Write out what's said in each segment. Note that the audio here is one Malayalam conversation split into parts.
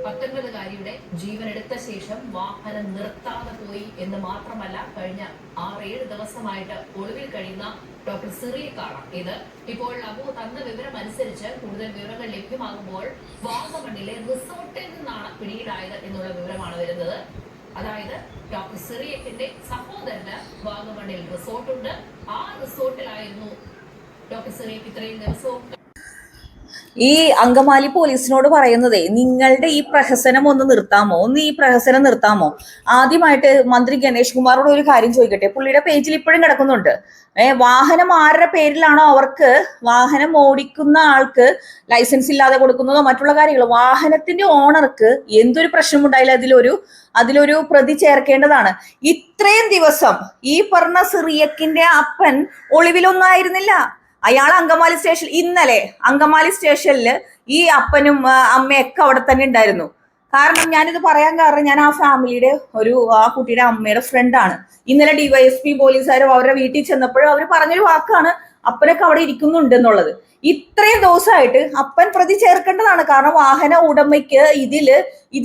19കാരിയുടെ ജീവനെടുത്ത ശേഷം വാഹനം നിർത്താതെ പോയി എന്ന് മാത്രമല്ല കഴിഞ്ഞ 6-7 ദിവസമായിട്ട് ഒളിവിൽ കഴിയുന്ന ഡോക്ടർ സിറിയക്കാണ് ഇത്. ഇപ്പോൾ അബു തന്ന വിവരം അനുസരിച്ച് കൂടുതൽ വിവരങ്ങൾ ലഭ്യമാകുമ്പോൾ വാഗമണ്ണിലെ റിസോർട്ടിൽ നിന്നാണ് പിടിയിലായത് എന്നുള്ള വിവരമാണ് വരുന്നത്. അതായത് ഡോക്ടർ സിറിയക്കിന്റെ സഹോദരന് വാഗമണ്ണിൽ റിസോർട്ടുണ്ട്. ആ റിസോർട്ടിലായിരുന്നു ഡോക്ടർ സിറിയക്ക് ഇത്രയും ദിവസവും. ഈ അങ്കമാലി പോലീസിനോട് പറയുന്നതേ, നിങ്ങളുടെ ഈ പ്രഹസനം ഒന്ന് നിർത്താമോ, ഈ പ്രഹസനം നിർത്താമോ. ആദ്യമായിട്ട് മന്ത്രി ഗണേഷ് കുമാറോട് ഒരു കാര്യം ചോദിക്കട്ടെ. പുള്ളിയുടെ പേജിൽ ഇപ്പോഴും കിടക്കുന്നുണ്ട്. വാഹനം ആരുടെ പേരിലാണോ അവർക്ക്, വാഹനം ഓടിക്കുന്ന ആൾക്ക് ലൈസൻസ് ഇല്ലാതെ കൊടുക്കുന്നതോ മറ്റുള്ള കാര്യങ്ങളോ, വാഹനത്തിന്റെ ഓണർക്ക് എന്തൊരു പ്രശ്നമുണ്ടായില്ല അതിലൊരു പ്രതി ചേർക്കേണ്ടതാണ്. ഇത്രയും ദിവസം ഈ പറഞ്ഞ സിറിയക്കിന്റെ അപ്പൻ ഒളിവിലൊന്നും ആയിരുന്നില്ല. അയാൾ അങ്കമാലി സ്റ്റേഷൻ, ഇന്നലെ അങ്കമാലി സ്റ്റേഷനിൽ ഈ അപ്പനും അമ്മയൊക്കെ അവിടെ തന്നെ ഉണ്ടായിരുന്നു. കാരണം ഞാനിത് പറയാൻ കാരണം, ഞാൻ ആ ഫാമിലിയുടെ ആ കുട്ടിയുടെ അമ്മയുടെ ഫ്രണ്ടാണ്. ഇന്നലെ ഡിവൈഎസ്പി പോലീസുകാരും അവരുടെ വീട്ടിൽ ചെന്നപ്പോഴും അവർ പറഞ്ഞൊരു വാക്കാണ് അപ്പനൊക്കെ അവിടെ ഇരിക്കുന്നുണ്ട് എന്നുള്ളത്. ഇത്രയും ദിവസമായിട്ട് അപ്പൻ പ്രതി ചേർക്കേണ്ടതാണ്. കാരണം വാഹന ഉടമയ്ക്ക് ഇതിൽ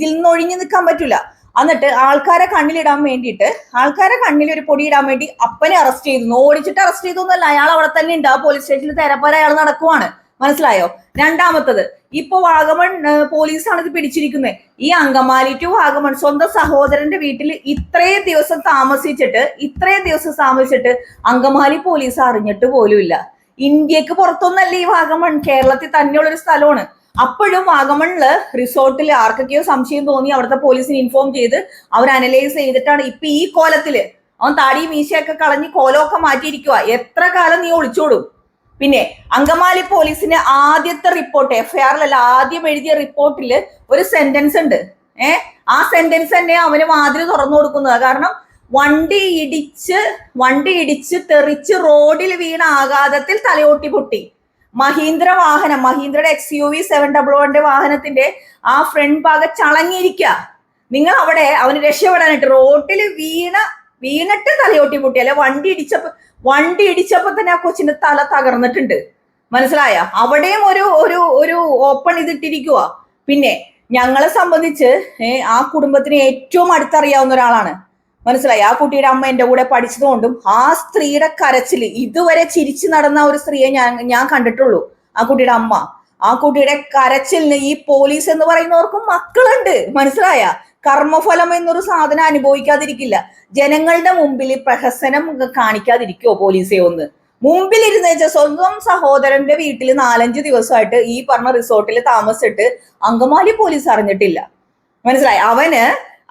നിന്ന് ഒഴിഞ്ഞു നിൽക്കാൻ പറ്റൂല. എന്നിട്ട് ആൾക്കാരെ കണ്ണിലിടാൻ വേണ്ടിയിട്ട്, ആൾക്കാരെ കണ്ണിൽ ഒരു പൊടി ഇടാൻ വേണ്ടി അപ്പനെ അറസ്റ്റ് ചെയ്തു. ഓടിച്ചിട്ട് അറസ്റ്റ് ചെയ്തൊന്നുമല്ല, അയാൾ അവിടെ തന്നെ ഉണ്ട്. ആ പോലീസ് സ്റ്റേഷനിൽ തെരപ്പാര അയാൾ നടക്കുവാണ്. മനസ്സിലായോ? രണ്ടാമത്തത്, ഇപ്പൊ വാഗമൺ പോലീസാണ് ഇത് പിടിച്ചിരിക്കുന്നത്. ഈ അങ്കമാലി ടു വാഗമൺ സ്വന്തം സഹോദരന്റെ വീട്ടിൽ ഇത്രയും ദിവസം താമസിച്ചിട്ട് അങ്കമാലി പോലീസ് അറിഞ്ഞിട്ട് പോലുമില്ല. ഇന്ത്യക്ക് പുറത്തൊന്നല്ല ഈ വാഗമൺ, കേരളത്തിൽ തന്നെയുള്ളൊരു സ്ഥലമാണ്. അപ്പോഴും വാഗമണില് റിസോർട്ടിൽ ആർക്കൊക്കെയോ സംശയം തോന്നി, അവിടുത്തെ പോലീസിന് ഇൻഫോം ചെയ്ത് അവർ അനലൈസ് ചെയ്തിട്ടാണ് ഇപ്പൊ ഈ കോലത്തില്, അവൻ താടി മീശയൊക്കെ കളഞ്ഞ് കോലമൊക്കെ മാറ്റിയിരിക്കുക. എത്ര കാലം നീ ഒളിച്ചോടും? പിന്നെ അങ്കമാലി പോലീസിന്റെ ആദ്യത്തെ റിപ്പോർട്ട്, എഫ്ഐആറിലല്ല, ആദ്യം എഴുതിയ റിപ്പോർട്ടിൽ ഒരു സെന്റൻസ് ഉണ്ട്. ആ സെന്റൻസ് തന്നെ അവന് വാതിൽ തുറന്നു കൊടുക്കുന്നത്. കാരണം വണ്ടി ഇടിച്ച് തെറിച്ച് റോഡിൽ വീണ ആഘാതത്തിൽ തലയോട്ടി പൊട്ടി. മഹീന്ദ്രയുടെ XUV 700 വാഹനത്തിന്റെ ആ ഫ്രണ്ട് ഭാഗം ചളങ്ങിയിരിക്കുക. നിങ്ങൾ അവിടെ അവന് രക്ഷപ്പെടാനായിട്ട് റോഡിൽ വീണിട്ട് തലയോട്ടി പൊട്ടി. അല്ലെ വണ്ടി ഇടിച്ചപ്പോ തന്നെ ആ കൊച്ചിന്റെ തല തകർന്നിട്ടുണ്ട്. മനസ്സിലായ? അവിടെയും ഒരു ഓപ്പൺ ഇതിട്ടിരിക്കുക. പിന്നെ ഞങ്ങളെ സംബന്ധിച്ച് ആ കുടുംബത്തിന് ഏറ്റവും അടുത്തറിയാവുന്ന ഒരാളാണ്. മനസ്സിലായി? ആ കുട്ടിയുടെ അമ്മ എന്റെ കൂടെ പഠിച്ചതുകൊണ്ടും ആ സ്ത്രീയുടെ കരച്ചില്, ഇതുവരെ ചിരിച്ചു നടന്ന ഒരു സ്ത്രീയെ ഞാൻ കണ്ടിട്ടുള്ളൂ. ആ കുട്ടിയുടെ അമ്മ, ആ കുട്ടിയുടെ കരച്ചിലിന് ഈ പോലീസ് എന്ന് പറയുന്നവർക്കും മക്കളുണ്ട്. മനസ്സിലായ? കർമ്മഫലം എന്നൊരു സാധനം അനുഭവിക്കാതിരിക്കില്ല. ജനങ്ങളുടെ മുമ്പിൽ പ്രഹസനം കാണിക്കാതിരിക്കുവോ പോലീസെ? ഒന്ന് മുമ്പിലിരുന്ന് വെച്ചാൽ സ്വന്തം സഹോദരന്റെ വീട്ടിൽ 4-5 ദിവസമായിട്ട് ഈ പറഞ്ഞ റിസോർട്ടിൽ താമസിച്ചിട്ട് അങ്കമാലി പോലീസ് അറിഞ്ഞിട്ടില്ല. മനസ്സിലായി?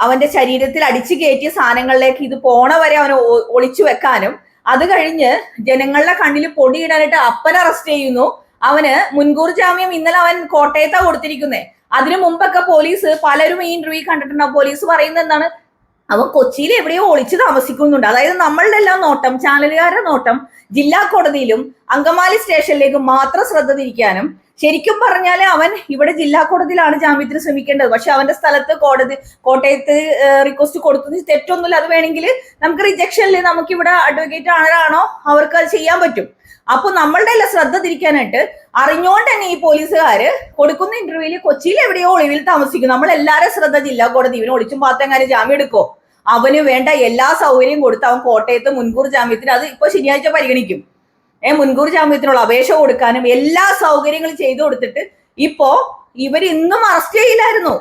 അവന്റെ ശരീരത്തിൽ അടിച്ചു കയറ്റിയ സാധനങ്ങളിലേക്ക് ഇത് പോണ വരെ അവന് ഒളിച്ചു വെക്കാനും, അത് കഴിഞ്ഞ് ജനങ്ങളുടെ കണ്ണിൽ പൊടിയിടാനായിട്ട് അപ്പനെ അറസ്റ്റ് ചെയ്യുന്നു. അവന് മുൻകൂർ ജാമ്യം ഇന്നലെ അവൻ കോട്ടയത്താണ് കൊടുത്തിരിക്കുന്നത്. അതിനു മുമ്പൊക്കെ പോലീസ് പലരും ഈ ഇന്റർവ്യൂ കണ്ടിട്ടുണ്ടാവും. പോലീസ് പറയുന്നത് എന്താണ്? അവൻ കൊച്ചിയിൽ എവിടെയോ ഒളിച്ചു താമസിക്കുന്നുണ്ട്. അതായത് നമ്മളുടെ എല്ലാം നോട്ടം, ചാനലുകാരുടെ നോട്ടം ജില്ലാ കോടതിയിലും അങ്കമാലി സ്റ്റേഷനിലേക്കും മാത്രം ശ്രദ്ധ തിരിക്കാനും, ശരിക്കും പറഞ്ഞാല് അവൻ ഇവിടെ ജില്ലാ കോടതിയിലാണ് ജാമ്യത്തിന് ശ്രമിക്കേണ്ടത്. പക്ഷെ അവന്റെ സ്ഥലത്ത് കോട്ടയത്ത് റിക്വസ്റ്റ് കൊടുത്തത് തെറ്റൊന്നുമില്ല. അത് വേണമെങ്കിൽ നമുക്ക് റിജക്ഷനിൽ നമുക്കിവിടെ അഡ്വക്കേറ്റ് ആണോ അവർക്ക് അത് ചെയ്യാൻ പറ്റും. അപ്പൊ നമ്മളുടെ എല്ലാം ശ്രദ്ധ തിരിക്കാനായിട്ട് അറിഞ്ഞുകൊണ്ട് തന്നെ ഈ പോലീസുകാര് കൊടുക്കുന്ന ഇന്റർവ്യൂവിൽ കൊച്ചിയിൽ എവിടെയോ ഒളിവിൽ താമസിക്കും. നമ്മൾ എല്ലാവരും ശ്രദ്ധ ജില്ലാ കോടതി, ഇവന് ഒളിച്ചും പാത്തെങ്ങാനും ജാമ്യം എടുക്കോ, അവന് വേണ്ട എല്ലാ സൗകര്യം കൊടുത്ത് അവൻ കോട്ടയത്ത് മുൻകൂർ ജാമ്യത്തിന്, അത് ഇപ്പൊ ശനിയാഴ്ച പരിഗണിക്കും, മുൻകൂർ ജാമ്യത്തിനുള്ള അപേക്ഷ കൊടുക്കാനും എല്ലാ സൗകര്യങ്ങളും ചെയ്തു കൊടുത്തിട്ട് ഇപ്പോ ഇവർ ഇന്നും അറസ്റ്റ് ചെയ്യില്ലായിരുന്നു.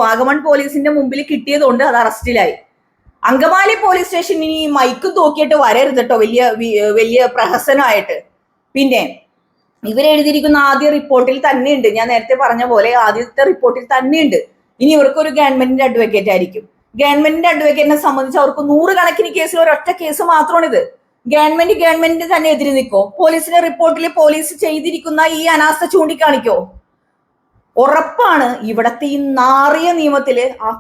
വാഗമൺ പോലീസിന്റെ മുമ്പിൽ കിട്ടിയതുകൊണ്ട് അത് അറസ്റ്റിലായി. അങ്കമാലി പോലീസ് സ്റ്റേഷൻ ഇനി മൈക്ക് തൂക്കിയിട്ട് വരരുത് കേട്ടോ, വലിയ പ്രഹസനമായിട്ട്. പിന്നെ ഇവരെഴുതിയിരിക്കുന്ന ആദ്യ റിപ്പോർട്ടിൽ തന്നെയുണ്ട്, ഞാൻ നേരത്തെ പറഞ്ഞ പോലെ ആദ്യത്തെ റിപ്പോർട്ടിൽ തന്നെയുണ്ട്, ഇനി ഇവർക്കൊരു ഗവൺമെന്റിന്റെ അഡ്വക്കേറ്റ് ആയിരിക്കും. ഗവൺമെന്റിന്റെ അഡ്വക്കേറ്റിനെ സംബന്ധിച്ച് അവർക്ക് 100 കണക്കിന് കേസിൽ ഒരൊറ്റ കേസ് മാത്രമാണിത്. ഗവൺമെന്റിന് തന്നെ എതിര് നിൽക്കോ? പോലീസിന്റെ റിപ്പോർട്ടിൽ പോലീസ് ചെയ്തിരിക്കുന്ന ഈ അനാസ്ഥ ചൂണ്ടിക്കാണിക്കോ? ഉറപ്പാണ് ഇവിടത്തെ ഈ നാറിയ നിയമത്തില് ആ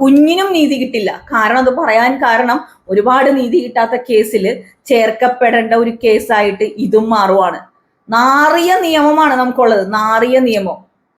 കുഞ്ഞിനും നീതി കിട്ടില്ല. കാരണം അത് പറയാൻ കാരണം, ഒരുപാട് നീതി കിട്ടാത്ത കേസിൽ ചേർക്കപ്പെടേണ്ട ഒരു കേസായിട്ട് ഇതും മാറുവാണ്. നാറിയ നിയമമാണ് നമുക്കുള്ളത്, നാറിയ നിയമം.